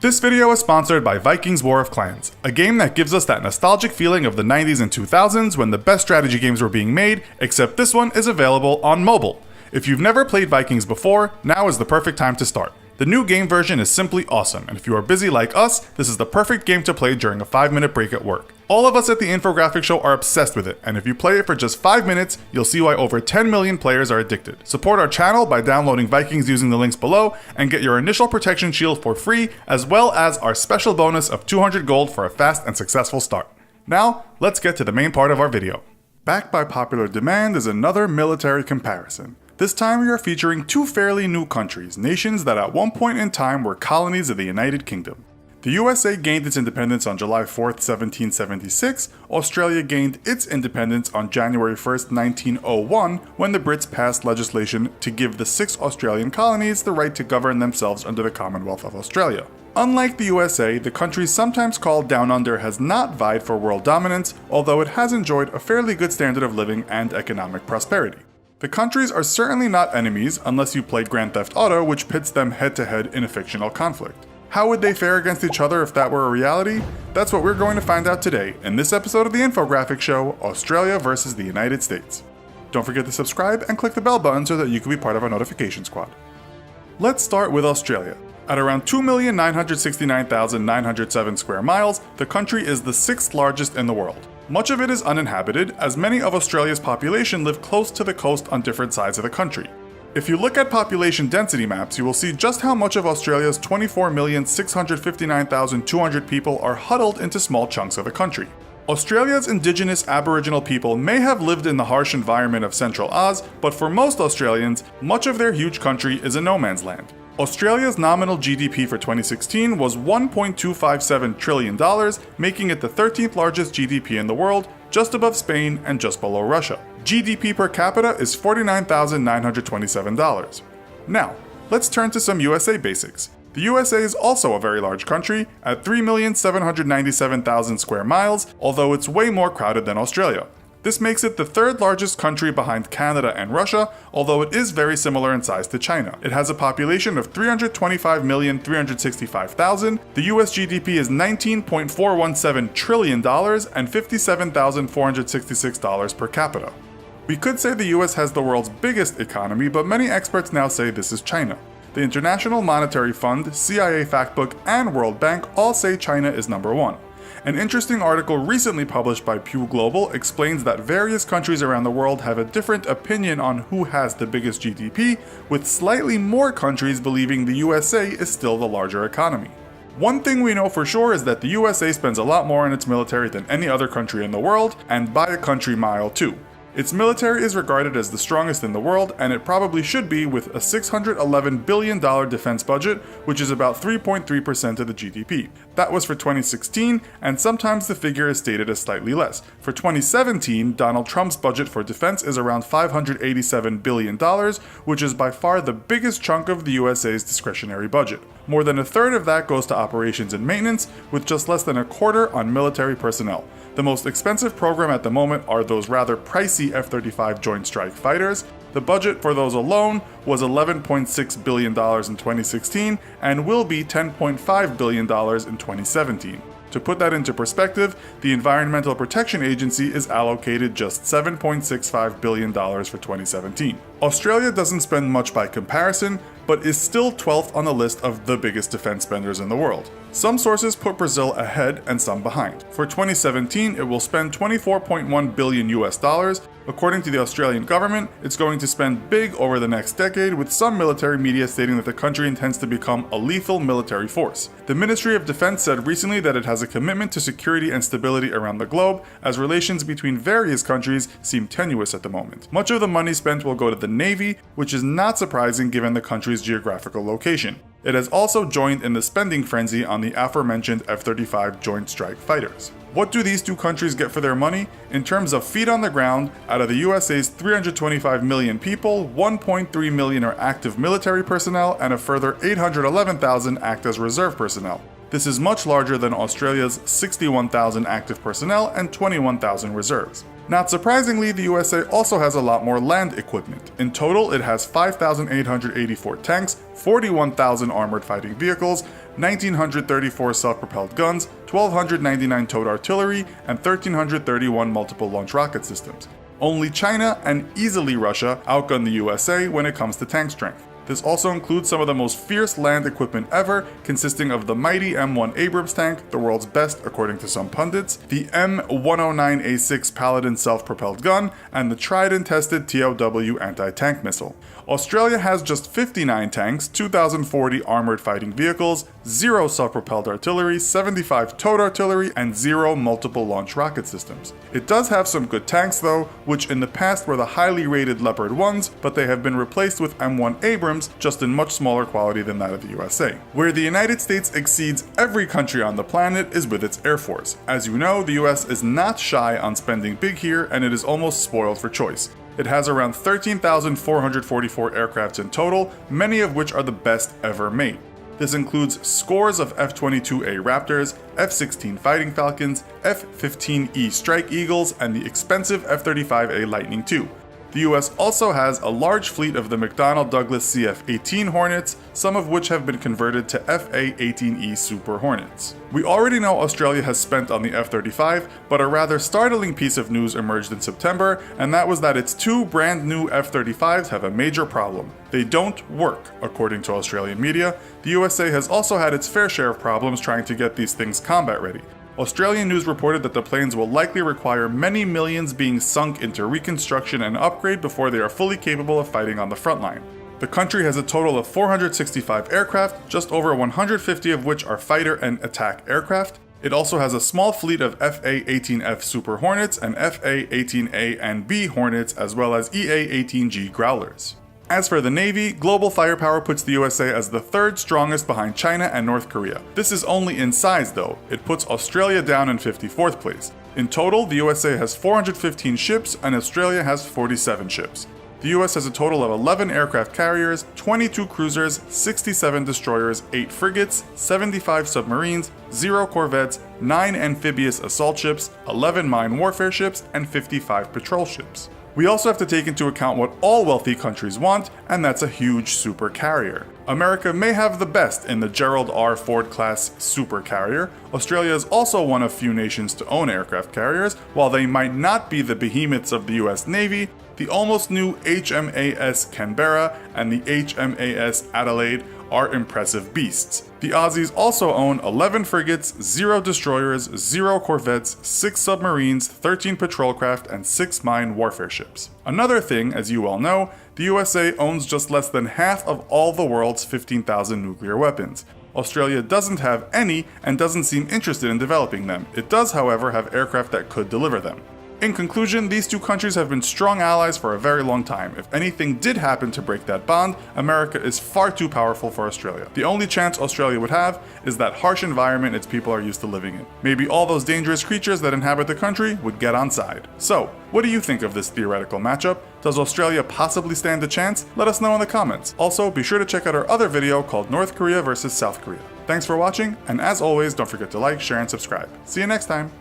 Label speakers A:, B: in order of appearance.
A: This video is sponsored by Vikings War of Clans, a game that gives us that nostalgic feeling of the 90s and 2000s when the best strategy games were being made, except this one is available on mobile. If you've never played Vikings before, now is the perfect time to start. The new game version is simply awesome, and if you are busy like us, this is the perfect game to play during a 5-minute break at work. All of us at the Infographics Show are obsessed with it, and if you play it for just 5 minutes, you'll see why over 10 million players are addicted. Support our channel by downloading Vikings using the links below, and get your initial protection shield for free, as well as our special bonus of 200 gold for a fast and successful start. Now, let's get to the main part of our video. Backed by popular demand is another military comparison. This time we are featuring two fairly new countries, nations that at one point in time were colonies of the United Kingdom. The USA gained its independence on July 4th, 1776, Australia gained its independence on January 1st, 1901, when the Brits passed legislation to give the 6 Australian colonies the right to govern themselves under the Commonwealth of Australia. Unlike the USA, the country sometimes called Down Under has not vied for world dominance, although it has enjoyed a fairly good standard of living and economic prosperity. The countries are certainly not enemies unless you play Grand Theft Auto, which pits them head-to-head in a fictional conflict. How would they fare against each other if that were a reality? That's what we're going to find out today in this episode of the Infographics Show, Australia versus the United States. Don't forget to subscribe and click the bell button so that you can be part of our notification squad. Let's start with Australia. At around 2,969,907 square miles, the country is the 6th largest in the world. Much of it is uninhabited, as many of Australia's population live close to the coast on different sides of the country. If you look at population density maps, you will see just how much of Australia's 24,659,200 people are huddled into small chunks of the country. Australia's indigenous Aboriginal people may have lived in the harsh environment of Central Oz, but for most Australians, much of their huge country is a no man's land. Australia's nominal GDP for 2016 was $1.257 trillion, making it the 13th largest GDP in the world, just above Spain and just below Russia. GDP per capita is $49,927. Now, let's turn to some USA basics. The USA is also a very large country, at 3,797,000 square miles, although it's way more crowded than Australia. This makes it the 3rd largest country behind Canada and Russia, although it is very similar in size to China. It has a population of 325,365,000, the US GDP is $19.417 trillion and $57,466 per capita. We could say the US has the world's biggest economy, but many experts now say this is China. The International Monetary Fund, CIA Factbook, and World Bank all say China is number 1. An interesting article recently published by Pew Global explains that various countries around the world have a different opinion on who has the biggest GDP, with slightly more countries believing the USA is still the larger economy. One thing we know for sure is that the USA spends a lot more on its military than any other country in the world, and by a country mile too. Its military is regarded as the strongest in the world, and it probably should be, with a $611 billion defense budget, which is about 3.3% of the GDP. That was for 2016, and sometimes the figure is stated as slightly less. For 2017, Donald Trump's budget for defense is around $587 billion, which is by far the biggest chunk of the USA's discretionary budget. More than a third of that goes to operations and maintenance, with just less than a quarter on military personnel. The most expensive program at the moment are those rather pricey F-35 Joint Strike Fighters. The budget for those alone was $11.6 billion in 2016 and will be $10.5 billion in 2017. To put that into perspective, the Environmental Protection Agency is allocated just $7.65 billion for 2017. Australia doesn't spend much by comparison, but is still 12th on the list of the biggest defense spenders in the world. Some sources put Brazil ahead and some behind. For 2017, it will spend $24.1 billion US dollars. According to the Australian government, it's going to spend big over the next decade, with some military media stating that the country intends to become a lethal military force. The Ministry of Defense said recently that it has a commitment to security and stability around the globe, as relations between various countries seem tenuous at the moment. Much of the money spent will go to the Navy, which is not surprising given the country's geographical location. It has also joined in the spending frenzy on the aforementioned F-35 Joint Strike Fighters. What do these two countries get for their money? In terms of feet on the ground, out of the USA's 325 million people, 1.3 million are active military personnel and a further 811,000 act as reserve personnel. This is much larger than Australia's 61,000 active personnel and 21,000 reserves. Not surprisingly, the USA also has a lot more land equipment. In total, it has 5,884 tanks, 41,000 armored fighting vehicles, 1,934 self-propelled guns, 1,299 towed artillery, and 1,331 multiple launch rocket systems. Only China and easily Russia outgun the USA when it comes to tank strength. This also includes some of the most fierce land equipment ever, consisting of the mighty M1 Abrams tank, the world's best according to some pundits, the M109A6 Paladin self-propelled gun, and the tried-and-tested TOW anti-tank missile. Australia has just 59 tanks, 2,040 armored fighting vehicles, 0 self-propelled artillery, 75 towed artillery, and 0 multiple launch rocket systems. It does have some good tanks though, which in the past were the highly rated Leopard 1s, but they have been replaced with M1 Abrams, just in much smaller quality than that of the USA. Where the United States exceeds every country on the planet is with its Air Force. As you know, the US is not shy on spending big here, and it is almost spoiled for choice. It has around 13,444 aircrafts in total, many of which are the best ever made. This includes scores of F-22A Raptors, F-16 Fighting Falcons, F-15E Strike Eagles, and the expensive F-35A Lightning II. The US also has a large fleet of the McDonnell Douglas CF-18 Hornets, some of which have been converted to FA-18E Super Hornets. We already know Australia has spent on the F-35, but a rather startling piece of news emerged in September, and that was that its 2 brand new F-35s have a major problem. They don't work, according to Australian media. The USA has also had its fair share of problems trying to get these things combat ready. Australian news reported that the planes will likely require many millions being sunk into reconstruction and upgrade before they are fully capable of fighting on the front line. The country has a total of 465 aircraft, just over 150 of which are fighter and attack aircraft. It also has a small fleet of FA-18F Super Hornets and FA-18A and B Hornets, as well as EA-18G Growlers. As for the Navy, global firepower puts the USA as the 3rd strongest behind China and North Korea. This is only in size though. It puts Australia down in 54th place. In total, the USA has 415 ships and Australia has 47 ships. The US has a total of 11 aircraft carriers, 22 cruisers, 67 destroyers, 8 frigates, 75 submarines, 0 corvettes, 9 amphibious assault ships, 11 mine warfare ships, and 55 patrol ships. We also have to take into account what all wealthy countries want, and that's a huge super carrier. America may have the best in the Gerald R. Ford class super carrier. Australia is also one of few nations to own aircraft carriers. While they might not be the behemoths of the US Navy, the almost new HMAS Canberra and the HMAS Adelaide are impressive beasts. The Aussies also own 11 frigates, 0 destroyers, 0 corvettes, 6 submarines, 13 patrol craft, and 6 mine warfare ships. Another thing, as you all know, the USA owns just less than half of all the world's 15,000 nuclear weapons. Australia doesn't have any and doesn't seem interested in developing them. It does, however, have aircraft that could deliver them. In conclusion, these two countries have been strong allies for a very long time. If anything did happen to break that bond, America is far too powerful for Australia. The only chance Australia would have is that harsh environment its people are used to living in. Maybe all those dangerous creatures that inhabit the country would get on side. So, what do you think of this theoretical matchup? Does Australia possibly stand a chance? Let us know in the comments. Also, be sure to check out our other video called North Korea versus South Korea. Thanks for watching, and as always, don't forget to like, share, and subscribe. See you next time!